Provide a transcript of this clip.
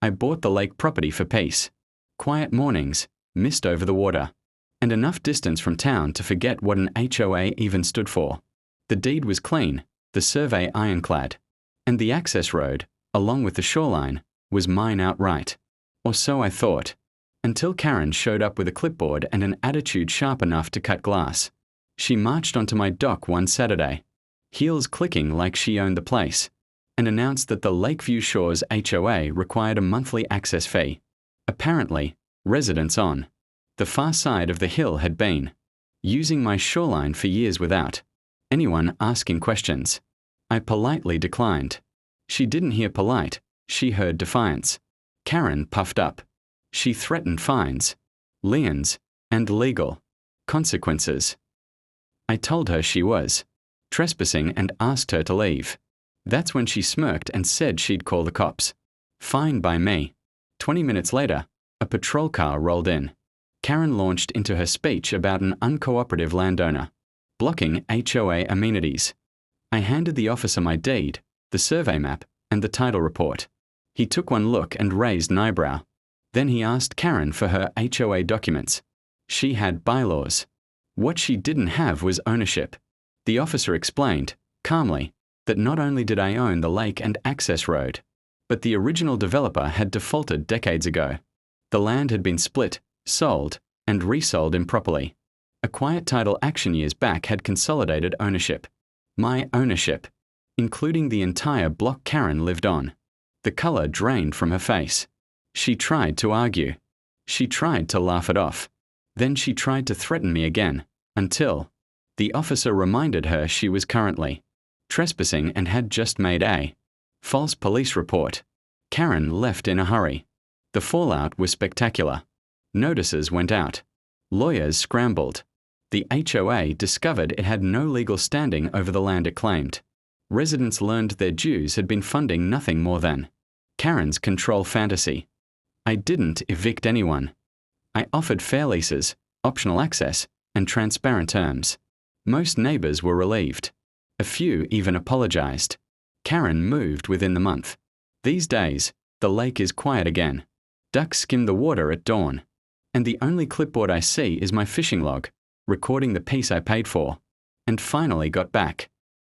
I bought the lake property for peace. Quiet mornings, mist over the water, and enough distance from town to forget what an HOA even stood for. The deed was clean, the survey ironclad, and the access road, along with the shoreline, was mine outright. Or so I thought, until Karen showed up with a clipboard and an attitude sharp enough to cut glass. She marched onto my dock one Saturday, heels clicking like she owned the place, and announced that the Lakeview Shores HOA required a monthly access fee. Apparently, residents on the far side of the hill had been using my shoreline for years without anyone asking questions. I politely declined. She didn't hear polite, she heard defiance. Karen puffed up. She threatened fines, liens, and legal consequences. I told her she was trespassing and asked her to leave. That's when she smirked and said she'd call the cops. Fine by me. 20 minutes later, a patrol car rolled in. Karen launched into her speech about an uncooperative landowner blocking HOA amenities. I handed the officer my deed, the survey map, and the title report. He took one look and raised an eyebrow. Then he asked Karen for her HOA documents. She had bylaws. What she didn't have was ownership. The officer explained, calmly, that not only did I own the lake and access road, but the original developer had defaulted decades ago. The land had been split, sold, and resold improperly. A quiet title action years back had consolidated ownership. My ownership, including the entire block Karen lived on. The color drained from her face. She tried to argue. She tried to laugh it off. Then she tried to threaten me again, until the officer reminded her she was currently trespassing and had just made a false police report. Karen left in a hurry. The fallout was spectacular. Notices went out. Lawyers scrambled. The HOA discovered it had no legal standing over the land it claimed. Residents learned their dues had been funding nothing more than Karen's control fantasy. I didn't evict anyone. I offered fair leases, optional access, and transparent terms. Most neighbors were relieved. A few even apologized. Karen moved within the month. These days, the lake is quiet again. Ducks skim the water at dawn. And the only clipboard I see is my fishing log, recording the piece I paid for, and finally got back.